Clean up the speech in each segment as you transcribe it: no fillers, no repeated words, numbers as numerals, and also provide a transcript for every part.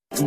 Hello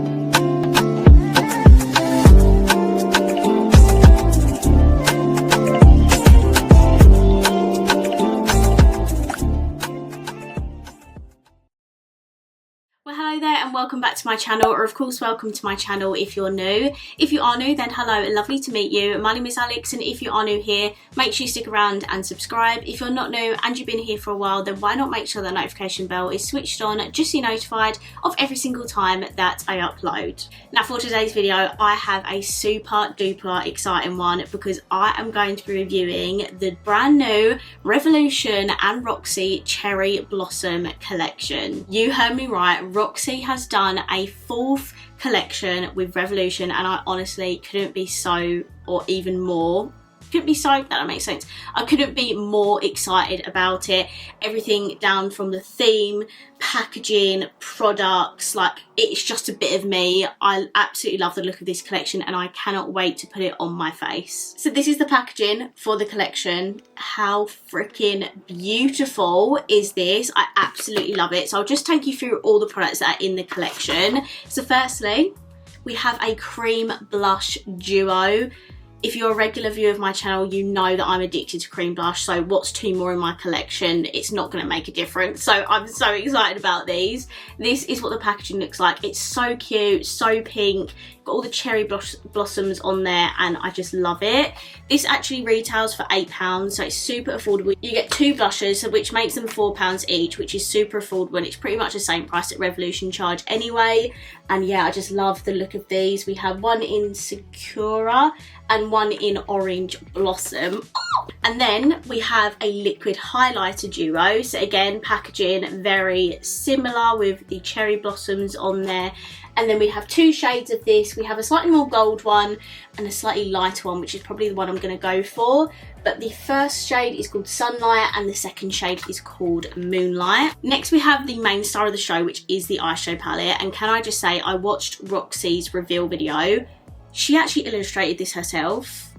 there and welcome back to my channel, or of course welcome to my channel if you're new. If you are new, then hello and lovely to meet you. My name is Alex, and if you are new here, make sure you stick around and subscribe. If you're not new and you've been here for a while, then why not make sure the notification bell is switched on just so you're notified of every single time that I upload. Now for today's video, I have a super duper exciting one because I am going to be reviewing the brand new Revolution and Roxi Cherry Blossom collection. You heard me right, Roxi has done a 4th collection with Revolution, and I honestly couldn't be so, or even more, that makes sense. I couldn't be more excited about it. Everything down from the theme, packaging, products, like it's just a bit of me. I absolutely love the look of this collection and I cannot wait to put it on my face. So this is the packaging for the collection. How freaking beautiful is this? I absolutely love it. So I'll just take you through all the products that are in the collection. So firstly, we have a cream blush duo. If you're a regular viewer of my channel, you know that I'm addicted to cream blush, so what's 2 more in my collection? It's not going to make a difference, so I'm so excited about these. This is what the packaging looks like. It's so cute, so pink, got all the cherry blossoms on there, and I just love it. This actually retails for £8, so it's super affordable. You get 2 blushes, which makes them £4 each, which is super affordable. It's pretty much the same price that Revolution charge anyway, and yeah, I just love the look of these. We have one in Sakura and one in Orange Blossom. And then we have a liquid highlighter duo. So again, packaging very similar with the cherry blossoms on there. And then we have 2 shades of this. We have a slightly more gold one and a slightly lighter one, which is probably the one I'm going to go for. But the first shade is called Sunlight and the second shade is called Moonlight. Next we have the main star of the show, which is the eyeshadow palette. And can I just say, I watched Roxi's reveal video. She actually illustrated this herself.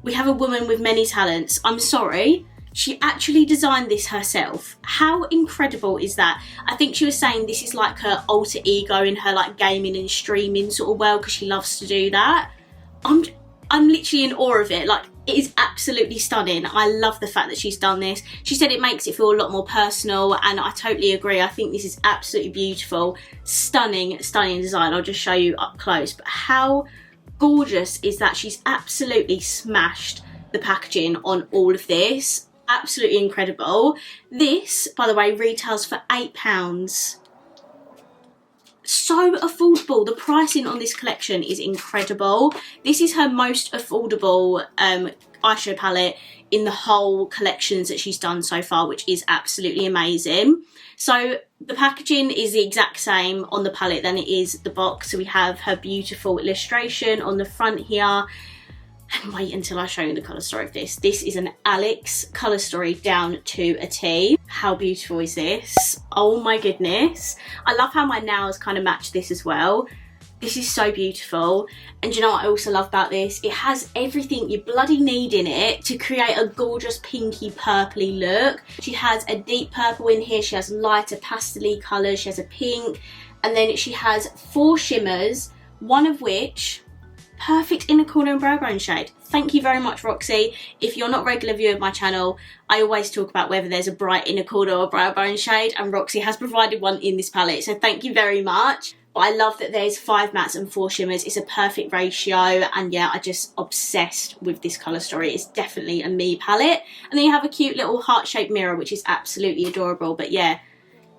We have a woman with many talents. I'm sorry. She actually designed this herself. How incredible is that? I think she was saying this is like her alter ego in her like gaming and streaming sort of world because she loves to do that. I'm literally in awe of it. Like, it is absolutely stunning. I love the fact that she's done this. She said it makes it feel a lot more personal, and I totally agree. I think this is absolutely beautiful. Stunning, stunning design. I'll just show you up close. But how gorgeous is that? She's absolutely smashed the packaging on all of this. Absolutely incredible. This, by the way, retails for £8. So affordable. The pricing on this collection is incredible. This is her most affordable eyeshadow palette in the whole collections that she's done so far, which is absolutely amazing. So the packaging is the exact same on the palette than it is the box. So we have her beautiful illustration on the front here. And wait until I show you the colour story of this. This is an Alex colour story down to a T. How beautiful is this? Oh my goodness. I love how my nails kind of match this as well. This is so beautiful. And you know what I also love about this? It has everything you bloody need in it to create a gorgeous pinky purpley look. She has a deep purple in here. She has lighter pastel-y colours. She has a pink. And then she has 4 shimmers, one of which perfect inner corner and brow bone shade. Thank you very much, Roxi. If you're not a regular viewer of my channel, I always talk about whether there's a bright inner corner or brow bone shade, and Roxi has provided one in this palette, so thank you very much. But I love that there's 5 mattes and 4 shimmers. It's a perfect ratio, and yeah, I'm just obsessed with this colour story. It's definitely a me palette. And then you have a cute little heart-shaped mirror, which is absolutely adorable. But yeah,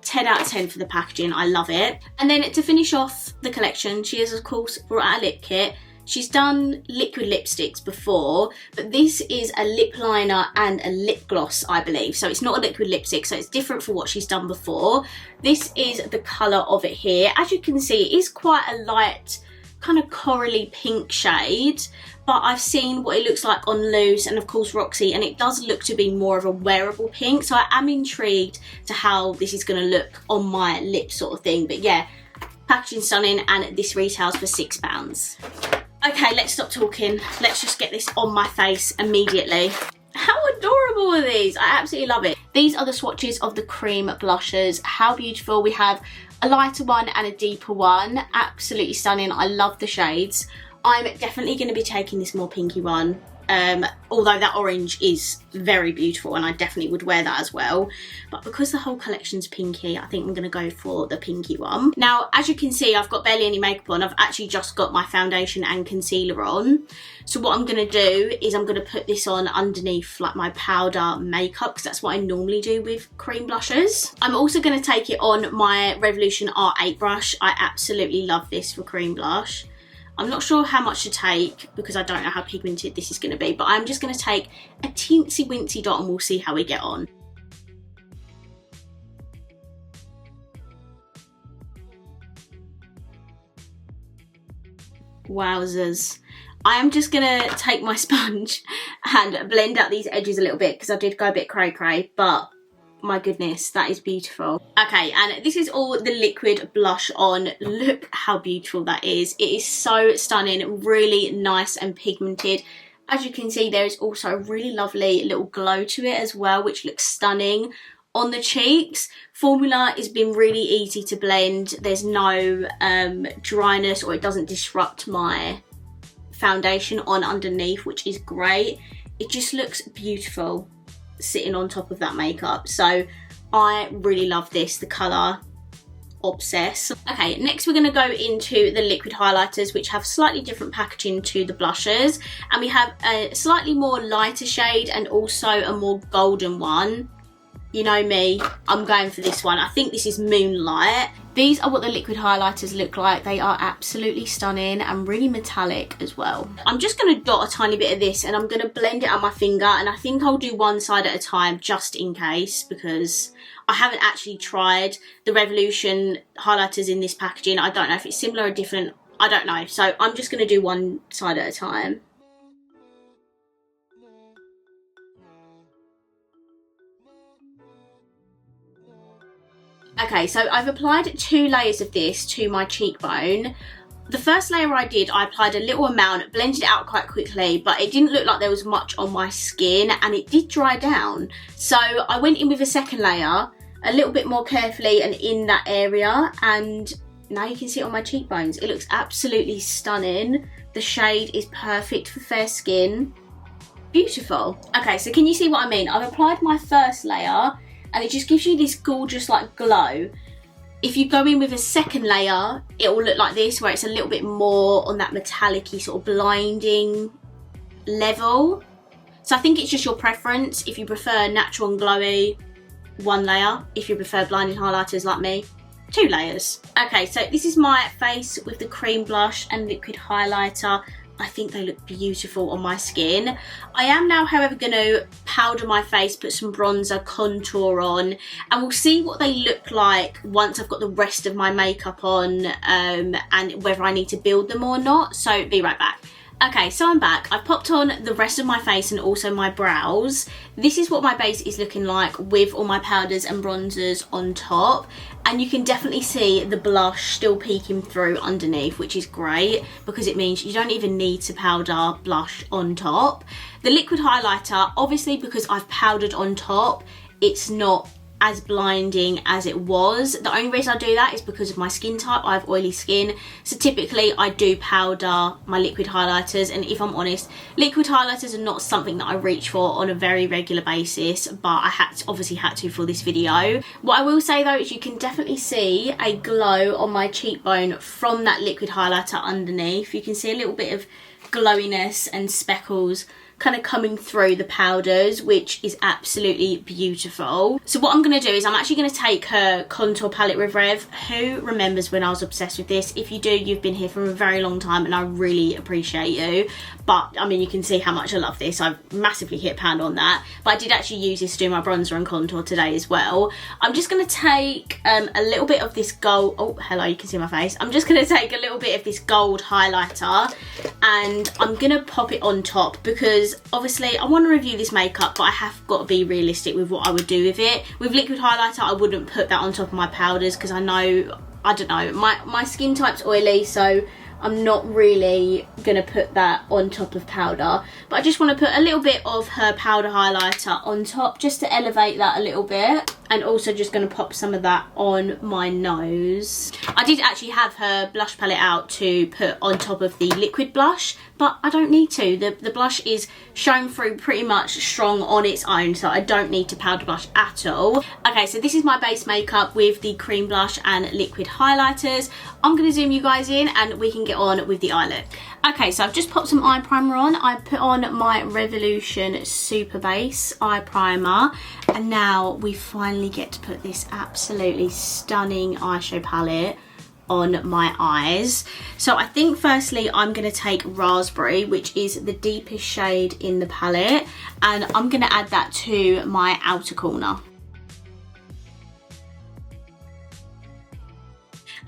10 out of 10 for the packaging. I love it. And then to finish off the collection, she has of course brought out a lip kit. She's done liquid lipsticks before, but this is a lip liner and a lip gloss, I believe. So it's not a liquid lipstick, so it's different from what she's done before. This is the colour of it here. As you can see, it is quite a light, kind of corally pink shade, but I've seen what it looks like on Loose and of course Roxi, and it does look to be more of a wearable pink. So I am intrigued to how this is going to look on my lips sort of thing. But yeah, packaging stunning, and this retails for £6. Okay, let's stop talking. Let's just get this on my face immediately. How adorable are these? I absolutely love it. These are the swatches of the cream blushes. How beautiful. We have a lighter one and a deeper one. Absolutely stunning. I love the shades. I'm definitely going to be taking this more pinky one. Although that orange is very beautiful and I definitely would wear that as well. But because the whole collection's pinky, I think I'm going to go for the pinky one. Now, as you can see, I've got barely any makeup on. I've actually just got my foundation and concealer on. So what I'm going to do is I'm going to put this on underneath like my powder makeup, because that's what I normally do with cream blushes. I'm also going to take it on my Revolution R8 brush. I absolutely love this for cream blush. I'm not sure how much to take because I don't know how pigmented this is going to be, but I'm just going to take a teensy wincy dot and we'll see how we get on. Wowzers. I am just going to take my sponge and blend out these edges a little bit because I did go a bit cray-cray, but my goodness, that is beautiful. Okay, and this is all the liquid blush on. Look how beautiful that is. It is so stunning, really nice and pigmented. As you can see, there is also a really lovely little glow to it as well, which looks stunning on the cheeks. Formula has been really easy to blend. There's no dryness, or it doesn't disrupt my foundation on underneath, which is great. It just looks beautiful sitting on top of that makeup. So I really love this, the colour Obsess. Okay, next we're going to go into the liquid highlighters, which have slightly different packaging to the blushes, and we have a slightly more lighter shade and also a more golden one. You know me, I'm going for this one. I think this is Moonlight. These are what the liquid highlighters look like. They are absolutely stunning and really metallic as well. I'm just going to dot a tiny bit of this and I'm going to blend it on my finger, and I think I'll do one side at a time just in case, because I haven't actually tried the Revolution highlighters in this packaging. I don't know if it's similar or different. I don't know. So I'm just going to do one side at a time. Okay, so I've applied 2 layers of this to my cheekbone. The first layer I did, I applied a little amount, blended it out quite quickly, but it didn't look like there was much on my skin and it did dry down. So I went in with a second layer, a little bit more carefully and in that area, and now you can see it on my cheekbones. It looks absolutely stunning. The shade is perfect for fair skin. Beautiful. Okay, so can you see what I mean? I've applied my first layer, and it just gives you this gorgeous like glow. If you go in with a second layer, it will look like this, where it's a little bit more on that metallic-y sort of blinding level. So I think it's just your preference. If you prefer natural and glowy, 1 layer. If you prefer blinding highlighters like me, 2 layers. Okay, so this is my face with the cream blush and liquid highlighter. I think they look beautiful on my skin. I am now, however, going to powder my face, put some bronzer, contour on, and we'll see what they look like once I've got the rest of my makeup on, and whether I need to build them or not. So be right back. Okay, so I'm back. I've popped on the rest of my face and also my brows. This is what my base is looking like with all my powders and bronzers on top. And you can definitely see the blush still peeking through underneath, which is great because it means you don't even need to powder blush on top. The liquid highlighter, obviously because I've powdered on top, it's not as blinding as it was. The only reason I do that is because of my skin type. I have oily skin, so typically I do powder my liquid highlighters, and if I'm honest, liquid highlighters are not something that I reach for on a very regular basis, but I obviously had to for this video. What I will say though is you can definitely see a glow on my cheekbone from that liquid highlighter underneath. You can see a little bit of glowiness and speckles kind of coming through the powders, which is absolutely beautiful. So what I'm going to do is I'm actually going to take her contour palette with Rev. Who remembers when I was obsessed with this? If you do, you've been here for a very long time and I really appreciate you. But I mean, you can see how much I love this. I've massively hit pound on that. But I did actually use this to do my bronzer and contour today as well. I'm just going to take a little bit of this gold, oh hello, you can see my face. I'm just going to take a little bit of this gold highlighter and I'm going to pop it on top because obviously I want to review this makeup, but I have got to be realistic with what I would do with it. With liquid highlighter, I wouldn't put that on top of my powders because I know, I don't know, my skin type's oily, so I'm not really gonna put that on top of powder, but I just want to put a little bit of her powder highlighter on top just to elevate that a little bit, and also just going to pop some of that on my nose. I did actually have her blush palette out to put on top of the liquid blush, but I don't need to. The blush is showing through pretty much strong on its own, so I don't need to powder blush at all. Okay, so this is my base makeup with the cream blush and liquid highlighters. I'm going to zoom you guys in and we can get on with the eye look. Okay, so I've just popped some eye primer on. I put on my Revolution Super Base eye primer, and now we finally get to put this absolutely stunning eyeshadow palette on my eyes. So I think firstly I'm going to take Raspberry, which is the deepest shade in the palette, and I'm going to add that to my outer corner.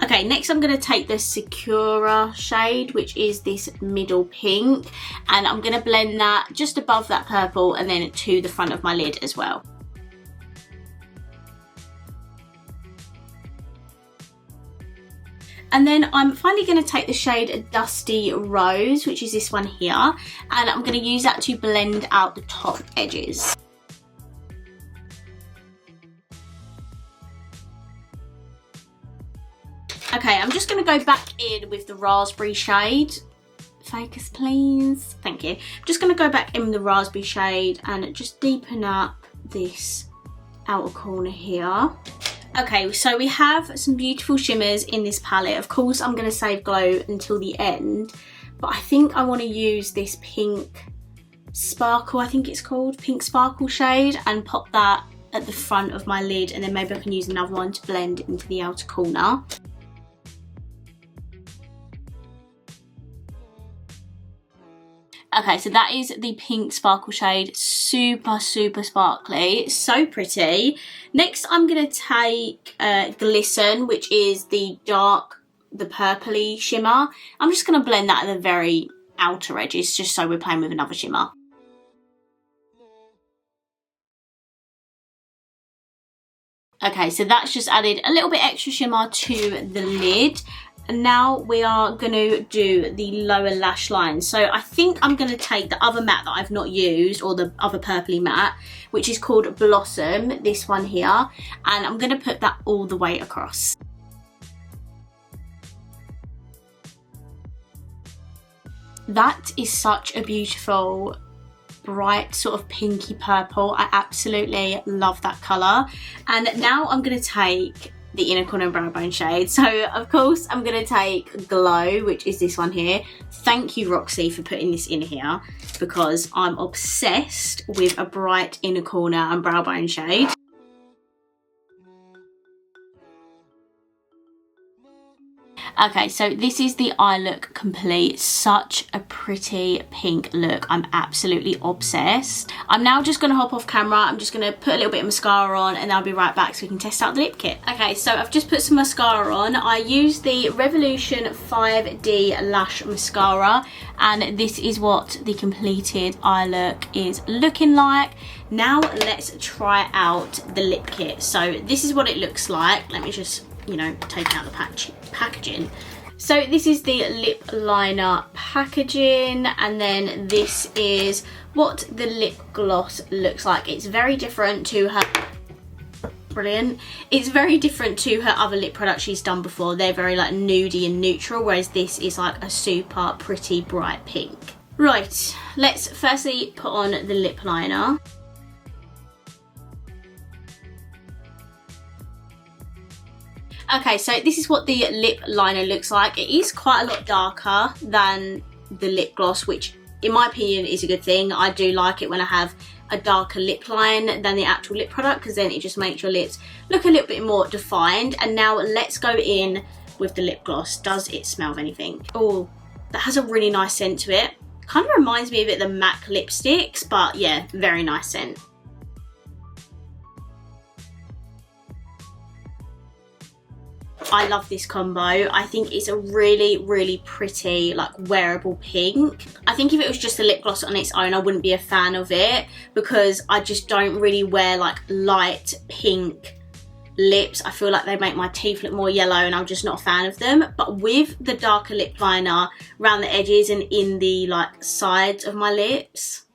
Okay, next I'm going to take the Sakura shade, which is this middle pink, and I'm going to blend that just above that purple and then to the front of my lid as well. And then I'm finally going to take the shade Dusty Rose, which is this one here, and I'm going to use that to blend out the top edges. Okay, I'm just going to go back in with the Raspberry shade. Focus, please. Thank you. I'm just going to go back in with the Raspberry shade and just deepen up this outer corner here. Okay, so we have some beautiful shimmers in this palette. Of course, I'm going to save glow until the end, but I think I want to use this pink sparkle, I think it's called, pink sparkle shade, and pop that at the front of my lid, and then maybe I can use another one to blend into the outer corner. Okay, so that is the pink sparkle shade. Super, super sparkly. So pretty. Next, I'm going to take Glisten, which is the purpley shimmer. I'm just going to blend that at the very outer edges, just so we're playing with another shimmer. Okay, so that's just added a little bit extra shimmer to the lid. And now we are going to do the lower lash line. So I think I'm going to take the other matte that I've not used, or the other purpley matte, which is called Blossom, this one here, and I'm going to put that all the way across. That is such a beautiful, bright sort of pinky purple. I absolutely love that colour. And now I'm going to take the inner corner and brow bone shade. So of course I'm going to take Glow, which is this one here. Thank you, Roxi, for putting this in here, because I'm obsessed with a bright inner corner and brow bone shade. Okay, so this is the eye look complete. Such a pretty pink look. I'm absolutely obsessed. I'm now just going to hop off camera. I'm just going to put a little bit of mascara on, and I'll be right back so we can test out the lip kit. Okay, so I've just put some mascara on. I used the Revolution 5D Lash Mascara, and this is what the completed eye look is looking like. Now let's try out the lip kit. So this is what it looks like. Let me just, you know, take out the packaging. So this is the lip liner packaging, and then this is what the lip gloss looks like. It's very different to her, brilliant. It's very different to her other lip products she's done before. They're very like nudie and neutral, whereas this is like a super pretty bright pink. Right, let's firstly put on the lip liner. Okay, so this is what the lip liner looks like. It is quite a lot darker than the lip gloss, which in my opinion is a good thing. I do like it when I have a darker lip line than the actual lip product, because then it just makes your lips look a little bit more defined. And now let's go in with the lip gloss. Does it smell of anything? Oh, that has a really nice scent to it. Kind of reminds me a bit of the MAC lipsticks, but yeah, very nice scent. I love this combo. I think it's a really, really pretty, like, wearable pink. I think if it was just a lip gloss on its own, I wouldn't be a fan of it, because I just don't really wear like light pink lips. I feel like they make my teeth look more yellow and I'm just not a fan of them. But with the darker lip liner around the edges and in the like sides of my lips,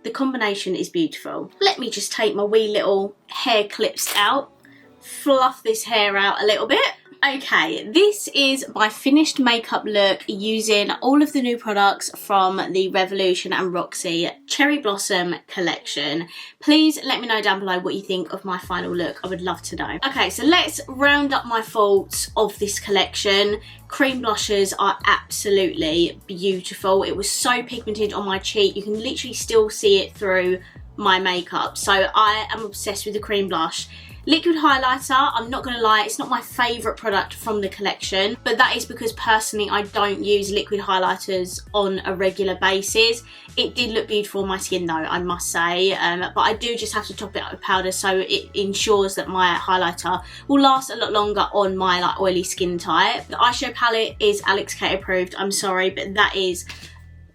the combination is beautiful. Let me just take my wee little hair clips out, fluff this hair out a little bit. Okay, this is my finished makeup look using all of the new products from the Revolution and Roxi Cherry Blossom collection. Please let me know down below what you think of my final look. I would love to know. Okay, so let's round up my thoughts of this collection. Cream blushes are absolutely beautiful. It was so pigmented on my cheek. You can literally still see it through my makeup. So I am obsessed with the cream blush. Liquid highlighter, I'm not going to lie, it's not my favourite product from the collection, but that is because personally I don't use liquid highlighters on a regular basis. It did look beautiful on my skin though, I must say, but I do just have to top it up with powder so it ensures that my highlighter will last a lot longer on my like oily skin type. The eyeshadow palette is AlixKate approved, I'm sorry, but that is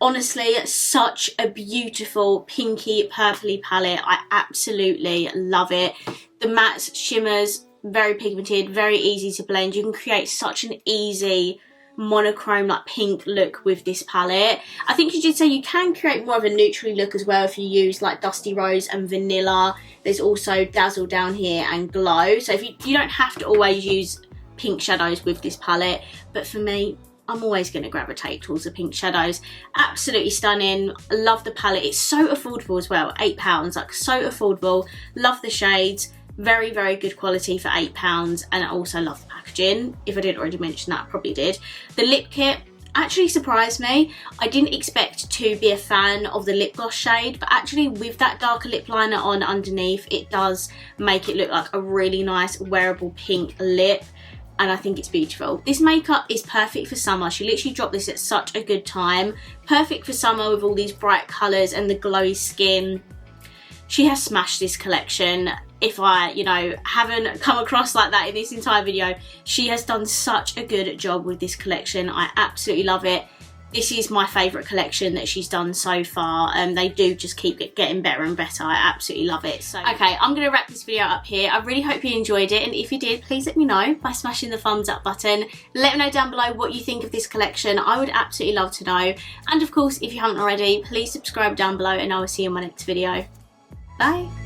honestly such a beautiful pinky purpley palette. I absolutely love it. The mattes, shimmers, very pigmented, very easy to blend. You can create such an easy monochrome like pink look with this palette. I think you did say you can create more of a neutrally look as well if you use like Dusty Rose and Vanilla. There's also Dazzle down here and Glow. So if you don't have to always use pink shadows with this palette, but for me, I'm always going to gravitate towards the pink shadows. Absolutely stunning. Love the palette. It's so affordable as well. £8, like so affordable. Love the shades. Very, very good quality for £8. And I also love the packaging. If I didn't already mention that, I probably did. The lip kit actually surprised me. I didn't expect to be a fan of the lip gloss shade, but actually with that darker lip liner on underneath, it does make it look like a really nice wearable pink lip. And I think it's beautiful. This makeup is perfect for summer. She literally dropped this at such a good time. Perfect for summer with all these bright colours and the glowy skin. She has smashed this collection. If I, haven't come across like that in this entire video, she has done such a good job with this collection. I absolutely love it. This is my favourite collection that she's done so far. They do just keep getting better and better. I absolutely love it. So, okay, I'm going to wrap this video up here. I really hope you enjoyed it. And if you did, please let me know by smashing the thumbs up button. Let me know down below what you think of this collection. I would absolutely love to know. And of course, if you haven't already, please subscribe down below and I will see you in my next video. Bye.